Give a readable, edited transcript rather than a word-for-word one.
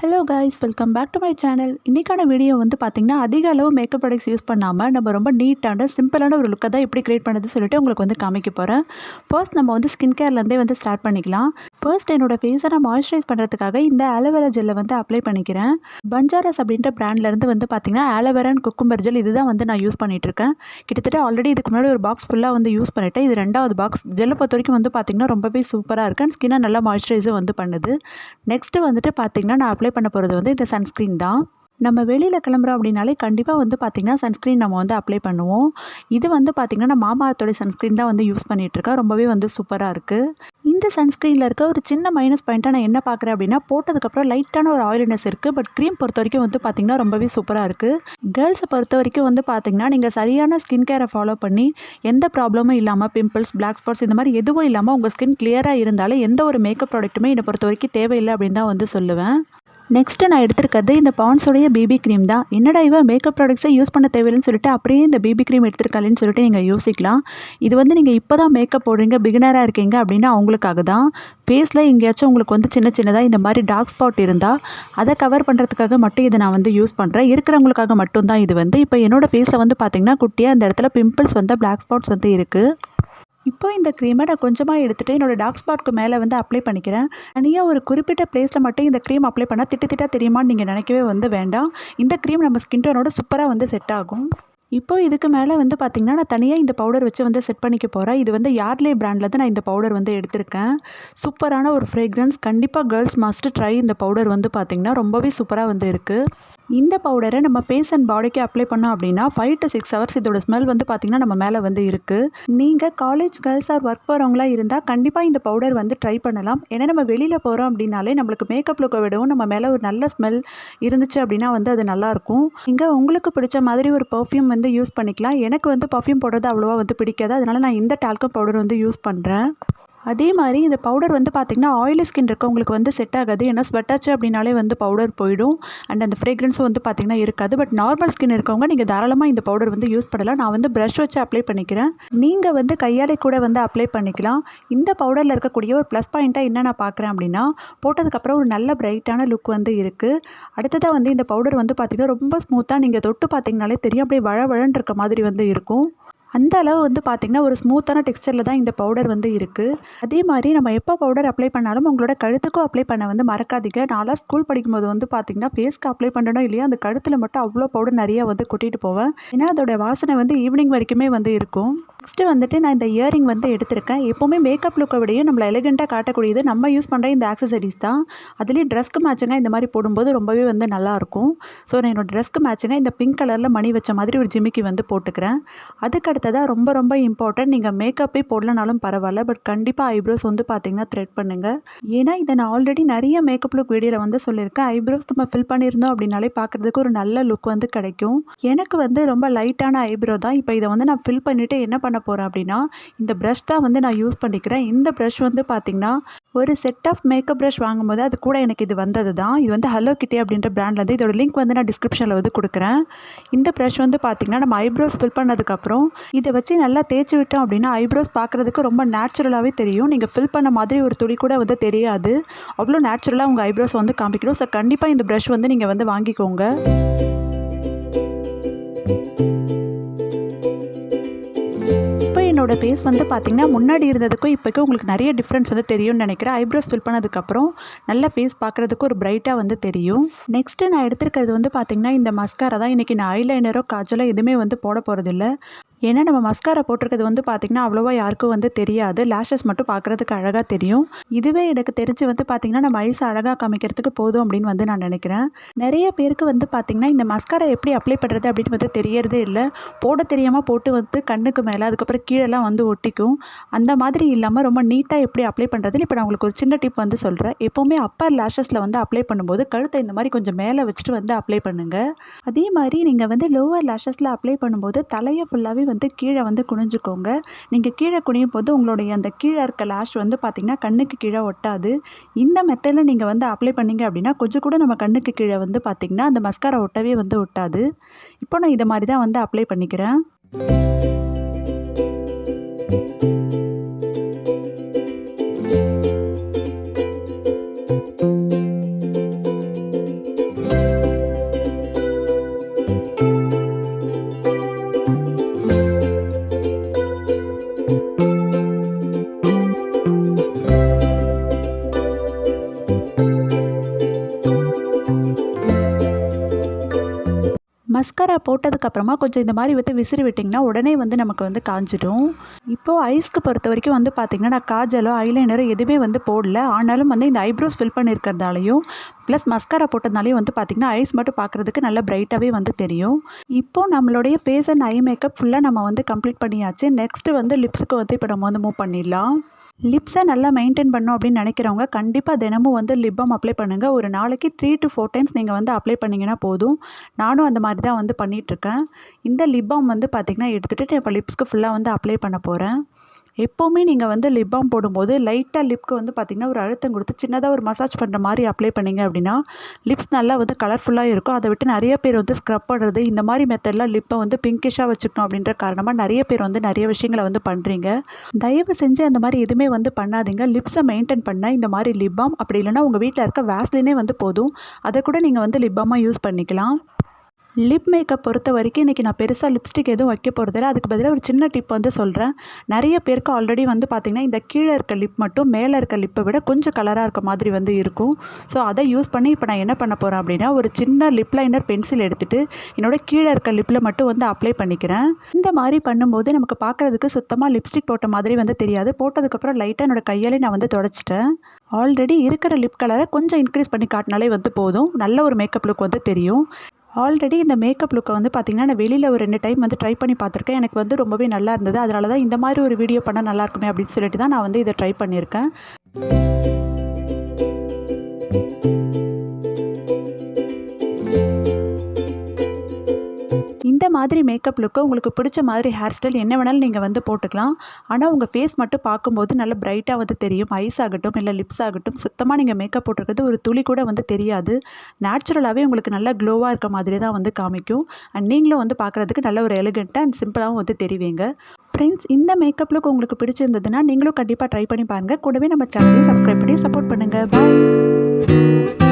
Hello guys, welcome back to my channel. இன்றைக்கான video வந்து பார்த்திங்கன்னா, அதிக அளவு மேக்கப் ப்ராடக்ட்ஸ் யூஸ் பண்ணாமல் நம்ம ரொம்ப நீட்டான சிம்பிளான ஒரு லுக்கை தான் எப்படி க்ரியேட் பண்ணுறது சொல்லிட்டு உங்களுக்கு வந்து காமிக்க போகிறேன். ஃபர்ஸ்ட் நம்ம வந்து ஸ்கின் கேர்லேருந்தே வந்து ஸ்டார்ட் பண்ணிக்கலாம். ஃபர்ஸ்ட் என்னோடய ஃபேஸை நான் மாய்ஸ்சரைஸ் பண்ணுறதுக்காக இந்த ஆலோவேரா ஜெல்லை வந்து அப்ளை பண்ணிக்கிறேன். பஞ்சாரஸ் அப்படின்ற பிராண்ட்லேருந்து வந்து பார்த்திங்கன்னா ஆலோவேரா அண்ட் குக்கும்பர் ஜெல் இதுதான் வந்து நான் யூஸ் பண்ணிகிட்ருக்கேன். கிட்டத்தட்ட ஆல்ரெடி இதுக்கு முன்னாடி ஒரு பாக்ஸ் ஃபுல்லாக வந்து யூஸ் பண்ணிவிட்டேன். இது ரெண்டாவது பாக்ஸ். ஜெல்லை பொறுத்த வரைக்கும் வந்து பார்த்திங்கன்னா ரொம்பவே சூப்பராக இருக்குது அண்ட் ஸ்கின்னை நல்லா மாய்ஸ்சரைஸும் வந்து பண்ணுது. நெக்ஸ்ட்டு வந்துட்டு பார்த்திங்கன்னா நான் அப்ளை பண்ண போகிறது வந்து இந்த சன்ஸ்க்ரீன் தான். நம்ம வெளியில் கிளம்புறோம் அப்படின்னாலே கண்டிப்பாக வந்து பார்த்திங்கன்னா சன்ஸ்க்ரீன் நம்ம வந்து அப்ளை பண்ணுவோம். இது வந்து பார்த்திங்கன்னா நான் மாமாஅர்த்தோட சன்ஸ்க்ரீன் தான் வந்து யூஸ் பண்ணிகிட்ருக்கேன். ரொம்பவே வந்து சூப்பராக இருக்குது. இந்த சன்ஸ்க்ரீனில் இருக்க ஒரு சின்ன மைனஸ் பாயிண்ட்டாக நான் என்ன பார்க்குறேன் அப்படின்னா, போட்டதுக்கப்புறம் லைட்டான ஒரு ஆயிலினஸ் இருக்குது. பட் க்ரீம் பொறுத்த வரைக்கும் வந்து பார்த்திங்கன்னா ரொம்பவே சூப்பராக இருக்குது. கேர்ள்ஸை பொறுத்த வரைக்கும் வந்து பார்த்திங்கன்னா நீங்கள் சரியான ஸ்கின் கேரை ஃபாலோ பண்ணி எந்த ப்ராப்ளமும் இல்லாமல் பிம்பிள்ஸ், பிளாக் ஸ்பாட்ஸ் இந்த மாதிரி எதுவும் இல்லாமல் உங்கள் ஸ்கின் கிளியராக இருந்தாலே எந்த ஒரு மேக்கப் ப்ராடக்ட்டுமே என்னை பொறுத்த வரைக்கும் தேவையில்லை அப்படின்னு தான் வந்து சொல்லுவேன். நெக்ஸ்ட்டு நான் எடுத்துருக்கிறது இந்த பாண்ட்ஸோடைய பிபி க்ரீம் தான். என்னடா இவ மேக்கப் ப்ராடக்ட்ஸை யூஸ் பண்ண தேவையில்லைன்னு சொல்லிட்டு அப்படியே இந்த பிபி க்ரீம் எடுத்துருக்காளேன்னு சொல்லிட்டு நீங்கள் யோசிக்கலாம். இது வந்து நீங்கள் இப்போ தான் மேக்கப் போடுறீங்க, பிகினராக இருக்கீங்க அப்படின்னா அவங்களுக்காக தான். ஃபேஸில் எங்கேயாச்சும் உங்களுக்கு வந்து சின்ன சின்னதாக இந்த மாதிரி டார்க் ஸ்பாட் இருந்தால் அதை கவர் பண்ணுறதுக்காக மட்டும் இதை நான் வந்து யூஸ் பண்ணுறேன். இருக்கிறவங்களுக்காக மட்டும்தான் இது வந்து. இப்போ என்னோடய ஃபேஸில் வந்து பார்த்திங்கன்னா குட்டியாக அந்த இடத்துல பிம்பிள்ஸ் வந்து பிளாக் ஸ்பாட்ஸ் வந்து இருக்குது. இப்போ இந்த க்ரீமை நான் கொஞ்சமாக எடுத்துகிட்டு என்னோடய டார்க் ஸ்பாட்க்கு மேலே வந்து அப்ளை பண்ணிக்கிறேன். தனியாக ஒரு குறிப்பிட்ட ப்ளேஸில் மட்டும் இந்த க்ரீம் அப்ளை பண்ணால் திட்டு தெரியுமான்னு நீங்கள் நினைக்கவே வந்து வேண்டாம். இந்த க்ரீம் நம்ம ஸ்கின் டோனோட சூப்பராக வந்து செட் ஆகும். இப்போ இதுக்கு மேலே வந்து பார்த்திங்கன்னா நான் தனியாக இந்த பவுடர் வச்சு வந்து செட் பண்ணிக்க போகிறேன். இது வந்து யார்ட்லே பிராண்டில் தான் நான் இந்த பவுடர் வந்து எடுத்திருக்கேன். சூப்பரான ஒரு ஃப்ரேக்ரன்ஸ். கண்டிப்பாக கேர்ள்ஸ் மஸ்ட் ட்ரை. இந்த பவுடர் வந்து பார்த்திங்கன்னா ரொம்பவே சூப்பராக வந்து இருக்குது. இந்த பவுடரை நம்ம ஃபேஸ் அண்ட் பாடிக்கு அப்ளை பண்ணோம் அப்படின்னா 5 to 6 hours இதோட ஸ்மெல் வந்து பார்த்திங்கன்னா நம்ம மேலே வந்து இருக்குது. நீங்கள் காலேஜ் கேர்ள்ஸ் ஆர் ஒர்க் போகிறவங்களாம் இருந்தால் கண்டிப்பாக இந்த பவுடர் வந்து ட்ரை பண்ணலாம். ஏன்னா நம்ம வெளியில் போகிறோம் அப்படின்னாலே நம்மளுக்கு மேக்கப் லுக்கை விடவும் நம்ம மேலே ஒரு நல்ல ஸ்மெல் இருந்துச்சு அப்படின்னா வந்து அது நல்லாயிருக்கும். நீங்கள் உங்களுக்கு பிடிச்ச மாதிரி ஒரு பர்ஃப்யூம் வந்து யூஸ் பண்ணிக்கலாம். எனக்கு வந்து பர்ஃப்யூம் போடுறது அவ்வளோவா வந்து பிடிக்காது. அதனால் நான் இந்த டால்கம் பவுடர் வந்து யூஸ் பண்ணுறேன். அதே மாதிரி இந்த பவுடர் வந்து பார்த்திங்கன்னா ஆயிலி ஸ்கின் இருக்கவங்களுக்கு வந்து செட் ஆகாது. ஏன்னா ஸ்வெட் ஆச்சு அப்படின்னாலே வந்து பவுடர் போயிடும் அண்ட் அந்த ஃப்ரேக்ரன்ஸும் வந்து பார்த்திங்கன்னா இருக்காது. பட் நார்மல் ஸ்கின் இருக்கவங்க நீங்கள் தாராளமாக இந்த பவுடர் வந்து யூஸ் பண்ணலாம். நான் வந்து ப்ரஷ் வச்சு அப்ளை பண்ணிக்கிறேன். நீங்கள் வந்து கையாலே கூட வந்து அப்ளை பண்ணிக்கலாம். இந்த பவுடரில் இருக்கக்கூடிய ஒரு ப்ளஸ் பாயிண்ட்டாக என்ன நான் பார்க்குறேன் அப்படின்னா, போட்டதுக்கப்புறம் ஒரு நல்ல பிரைட்டான லுக் வந்து இருக்குது. அடுத்ததாக வந்து இந்த பவுடர் வந்து பார்த்திங்கன்னா ரொம்ப ஸ்மூத்தாக நீங்கள் தொட்டு பார்த்திங்கனாலே தெரியும். அப்படியே வழவழன்னு இருக்க மாதிரி வந்து இருக்கும். அந்த அளவு வந்து பார்த்திங்கன்னா ஒரு ஸ்மூத்தான டெக்ஸ்சரில் தான் இந்த பவுடர் வந்து இருக்குது. அதே மாதிரி நம்ம எப்போ பவுடர் அப்ளை பண்ணாலும் உங்களோட கழுத்துக்கும் அப்ளை பண்ண வந்து மறக்காதீங்க. நான்லாம் ஸ்கூல் படிக்கும்போது வந்து பார்த்திங்கன்னா ஃபேஸ்க்கு அப்ளை பண்ணணும் இல்லையா அந்த கழுத்தில் மட்டும் அவ்வளோ பவுடர் நிறையா வந்து கொட்டிட்டு போவேன். ஏன்னா அதோட வாசனை வந்து ஈவினிங் வரைக்குமே வந்து இருக்கும். நெக்ஸ்ட்டு வந்துட்டு நான் இந்த இயரிங் வந்து எடுத்திருக்கேன். எப்போவுமே மேக்கப் லுக்கை விடையும் நம்மளை எலிகெண்ட்டாக காட்டக்கூடியது நம்ம யூஸ் பண்ணுற இந்த ஆக்சசரிஸ் தான். அதுலேயும் ட்ரெஸ்க்கு மேட்சிங்காக இந்த மாதிரி போடும்போது ரொம்பவே வந்து நல்லாயிருக்கும். ஸோ நான் என்னோடய ட்ரெஸ்க்கு மேட்சிங்காக இந்த பிங்க் கலரில் மணி வச்ச மாதிரி ஒரு ஜிமிக்கி வந்து போட்டுக்கிறேன். அதுக்கு அடுத்ததாக ரொம்ப இம்பார்ட்டன்ட், நீங்கள் மேக்கப்பே போடலனாலும் பரவாயில்ல, பட் கண்டிப்பாக ஐப்ரோஸ் வந்து பார்த்திங்கன்னா த்ரெட் பண்ணுங்கள். ஏன்னா இதை நான் ஆல்ரெடி நிறைய மேக்கப் லுக் வீடியோவில் வந்து சொல்லியிருக்கேன். ஐப்ரோஸ் நம்ம ஃபில் பண்ணியிருந்தோம் அப்படின்னாலே பார்க்குறதுக்கு ஒரு நல்ல லுக் வந்து கிடைக்கும். எனக்கு வந்து ரொம்ப லைட்டான ஐப்ரோ தான். இப்போ இதை வந்து நான் ஃபில் பண்ணிவிட்டு என்ன பண்ண போகிறேன் அப்படின்னா, இந்த ப்ரஷ் தான் வந்து நான் யூஸ் பண்ணிக்கிறேன். இந்த ப்ரஷ் வந்து பார்த்திங்கன்னா ஒரு செட் ஆஃப் மேக்கப் ப்ரஷ் வாங்கும்போது அது கூட எனக்கு இது வந்தது தான். இது வந்து ஹலோ கிட்டி அப்படின்ற பிராண்ட்லேருந்து. இதோட லிங்க் வந்து நான் டிஸ்கிரிப்ஷனில் வந்து கொடுக்குறேன். இந்த ப்ரஷ் வந்து பார்த்திங்கன்னா நம்ம ஐப்ரோஸ் ஃபில் பண்ணதுக்கப்புறம் இதை வச்சு நல்லா தேய்ச்சி விட்டோம் அப்படின்னா ஐப்ரோஸ் பார்க்குறதுக்கு ரொம்ப நேச்சுரலாகவே தெரியும். நீங்கள் ஃபில் பண்ண மாதிரி ஒரு துளி கூட வந்து தெரியாது. அவ்வளோ நேச்சுரலாக உங்கள் ஐப்ரோஸ் வந்து காமிக்கணும். ஸோ கண்டிப்பாக இந்த ப்ரஷ் வந்து நீங்கள் வந்து வாங்கிக்கோங்க. என்னோட ஃபேஸ் வந்து பார்த்திங்கன்னா முன்னாடி இருந்ததுக்கும் இப்போக்கும் உங்களுக்கு நிறைய டிஃப்ரென்ஸ் வந்து தெரியும்னு நினைக்கிறேன். ஐப்ரோஸ் ஃபில் பண்ணதுக்கப்புறம் நல்ல ஃபேஸ் பார்க்குறதுக்கு ஒரு பிரைட்டாக வந்து தெரியும். நெக்ஸ்ட்டு நான் எடுத்துருக்கிறது வந்து பார்த்திங்கன்னா இந்த மஸ்காரா தான். இன்றைக்கி நான் ஐலைனரோ காஜலோ எதுவுமே வந்து போட போகிறதில்ல. ஏன்னா நம்ம மஸ்காரா போட்டிருக்கிறது வந்து பார்த்திங்கன்னா அவ்வளோவா யாருக்கும் வந்து தெரியாது. லேஷஸ் மட்டும் பார்க்குறதுக்கு அழகாக தெரியும். இதுவே எனக்கு தெரிஞ்சு வந்து பார்த்திங்கன்னா நம்ம ஐஸ் அழகாக காமிக்கிறதுக்கு போதும் அப்படின்னு வந்து நான் நினைக்கிறேன். நிறைய பேருக்கு வந்து பார்த்திங்கன்னா இந்த மஸ்காரா எப்படி அப்ளை பண்ணுறது அப்படின்னு வந்து தெரியறதே இல்லை. போட தெரியாமல் போட்டு வந்து கண்ணுக்கு மேலே அதுக்கப்புறம் கீழெல்லாம் வந்து ஒட்டிக்கும். அந்த மாதிரி இல்லாமல் ரொம்ப நீட்டாக எப்படி அப்ளை பண்ணுறதுன்னு இப்போ நான் உங்களுக்கு ஒரு சின்ன டிப் வந்து சொல்கிறேன். எப்போவுமே அப்பர் லேஷஸில் வந்து அப்ளை பண்ணும்போது கழுத்தை இந்த மாதிரி கொஞ்சம் மேலே வச்சுட்டு வந்து அப்ளை பண்ணுங்கள். அதே மாதிரி நீங்கள் வந்து லோவர் லேஷஸில் அப்ளை பண்ணும்போது தலையை ஃபுல்லாகவே வந்து கீழே வந்து குனிஞ்சுக்கோங்க. நீங்கள் கீழே குனியும் போது உங்களுடைய அந்த கீழே இருக்க லேஷ் வந்து பார்த்திங்கன்னா கண்ணுக்கு கீழே ஒட்டாது. இந்த மெத்தடில் நீங்கள் வந்து அப்ளை பண்ணிங்க அப்படின்னா கொஞ்சம் கூட நம்ம கண்ணுக்கு கீழே வந்து பார்த்திங்கன்னா அந்த மஸ்காரா ஒட்டவே வந்து ஒட்டாது. இப்போ நான் இதை மாதிரி தான் வந்து அப்ளை பண்ணிக்கிறேன். மஸ்காரா போட்டதுக்கப்புறமா கொஞ்சம் இந்த மாதிரி வந்து விசிறி விட்டிங்கன்னா உடனே வந்து நமக்கு வந்து காஞ்சிடும். இப்போது ஐஸ்க்கு பொறுத்த வரைக்கும் வந்து பார்த்திங்கன்னா நான் காஜலோ ஐலைனரோ எதுவுமே வந்து போடல. ஆனாலும் வந்து இந்த ஐப்ரோஸ் ஃபில் பண்ணியிருக்கிறதாலையும் ப்ளஸ் மஸ்காரா போட்டதுனாலையும் வந்து பார்த்திங்கன்னா ஐஸ் மட்டும் பார்க்குறதுக்கு நல்லா பிரைட்டாகவே வந்து தெரியும். இப்போது நம்மளுடைய ஃபேஸ் அண்ட் ஐ மேக்கப் ஃபுல்லாக நம்ம வந்து கம்ப்ளீட் பண்ணியாச்சு. நெக்ஸ்ட்டு வந்து லிப்ஸுக்கு வந்து இப்போ நம்ம வந்து மூவ் பண்ணிடலாம். லிப்ஸை நல்லா மெயின்டைன் பண்ணணும் அப்படின்னு நினைக்கிறவங்க கண்டிப்பாக தினமும் வந்து லிப் பாம் அப்ளை பண்ணுங்கள். ஒரு நாளைக்கு 3 to 4 டைம்ஸ் நீங்கள் வந்து அப்ளை பண்ணிங்கன்னா போதும். நானும் அந்த மாதிரி தான் வந்து பண்ணிகிட்ருக்கேன். இந்த லிப் பாம் வந்து பார்த்திங்கன்னா எடுத்துகிட்டு இப்போ லிப்ஸ்க்கு ஃபுல்லாக வந்து அப்ளை பண்ண போகிறேன். எப்போவுமே நீங்கள் வந்து லிப் பாம் போடும்போது லைட்டாக லிப்க்கு வந்து பார்த்திங்கன்னா ஒரு அழுத்தம் கொடுத்து சின்னதாக ஒரு மசாஜ் பண்ணுற மாதிரி அப்ளை பண்ணிங்க அப்படின்னா லிப்ஸ் நல்லா வந்து கலர்ஃபுல்லாக இருக்கும். அதை விட்டு நிறைய பேர் வந்து ஸ்க்ரப் பண்ணுறது இந்த மாதிரி மெத்தட்லாம் லிப்பை வந்து பிங்கிஷாக வச்சுக்கணும் அப்படின்ற காரணமாக நிறைய பேர் வந்து நிறைய விஷயங்களை வந்து பண்ணுறீங்க. தயவு செஞ்சு அந்த மாதிரி எதுவுமே வந்து பண்ணாதீங்க. லிப்ஸை மெயின்டைன் பண்ண இந்த மாதிரி லிப் பாம் அப்படி இல்லைனா உங்கள் வீட்டில் இருக்க வேஸ்லினே வந்து போதும். அதை கூட நீங்கள் வந்து லிப் பாமாக யூஸ் பண்ணிக்கலாம். லிப் மேக்கப் பொறுத்த வரைக்கும் இன்றைக்கி நான் பெருசாக லிப்ஸ்டிக் எதுவும் வைக்க போகிறதில்ல. அதுக்கு பதிலாக ஒரு சின்ன டிப் வந்து சொல்கிறேன். நிறைய பேருக்கு ஆல்ரெடி வந்து பார்த்திங்கன்னா இந்த கீழே இருக்க லிப் மட்டும் மேலே இருக்க லிப்பை விட கொஞ்சம் கலராக இருக்க மாதிரி வந்து இருக்கும். ஸோ அதை யூஸ் பண்ணி இப்போ நான் என்ன பண்ண போகிறேன் அப்படின்னா ஒரு சின்ன லிப் லைனர் பென்சில் எடுத்துகிட்டு என்னோடய கீழே இருக்க லிப்பில் மட்டும் வந்து அப்ளை பண்ணிக்கிறேன். இந்த மாதிரி பண்ணும்போது நமக்கு பார்க்குறதுக்கு சுத்தமாக லிப்ஸ்டிக் போட்ட மாதிரி வந்து தெரியாது. போட்டதுக்கப்புறம் லைட்டாக என்னோடய கையாலே நான் வந்து தொடச்சிட்டேன். ஆல்ரெடி இருக்கிற லிப் கலரை கொஞ்சம் இன்க்ரீஸ் பண்ணி காட்டினாலே வந்து போதும். நல்ல ஒரு மேக்கப் லுக் வந்து தெரியும். ஆல்ரெடி இந்த மேக்கப் லுக்கை வந்து பார்த்திங்கன்னா நான் வெளியில் ஒரு 2 டைம் வந்து ட்ரை பண்ணி பார்த்துருக்கேன். எனக்கு வந்து ரொம்பவே நல்லா இருந்தது. அதனால தான் இந்த மாதிரி ஒரு வீடியோ பண்ணால் நல்லாயிருக்குமே அப்படின்னு சொல்லிட்டு தான் நான் வந்து இதை ட்ரை பண்ணியிருக்கேன். இந்த மாதிரி மேக்கப் லுக்கு உங்களுக்கு பிடிச்ச மாதிரி ஹேர் ஸ்டைல் என்ன வேணாலும் நீங்கள் வந்து போட்டுக்கலாம். ஆனால் உங்கள் ஃபேஸ் மட்டும் பார்க்கும்போது நல்லா பிரைட்டாக வந்து தெரியும். ஐஸ் ஆகட்டும் இல்லை லிப்ஸ் ஆகட்டும் சுத்தமாக நீங்கள் மேக்கப் போட்டிருக்கிறது ஒரு துளி கூட வந்து தெரியாது. நேச்சுரலாகவே உங்களுக்கு நல்லா க்ளோவாக இருக்க மாதிரி தான் வந்து காமிக்கும். அண்ட் நீங்களும் வந்து பார்க்குறதுக்கு நல்ல ஒரு எலிகெண்ட்டாக அண்ட் சிம்பிளாகவும் வந்து தெரிவிங்க. ஃப்ரெண்ட்ஸ், இந்த மேக்கப் லுக் உங்களுக்கு பிடிச்சிருந்ததுன்னா நீங்களும் கண்டிப்பாக ட்ரை பண்ணி பாருங்கள். கூடவே நம்ம சேனலையும் சப்ஸ்கிரைப் பண்ணி சப்போர்ட் பண்ணுங்கள். பாய்.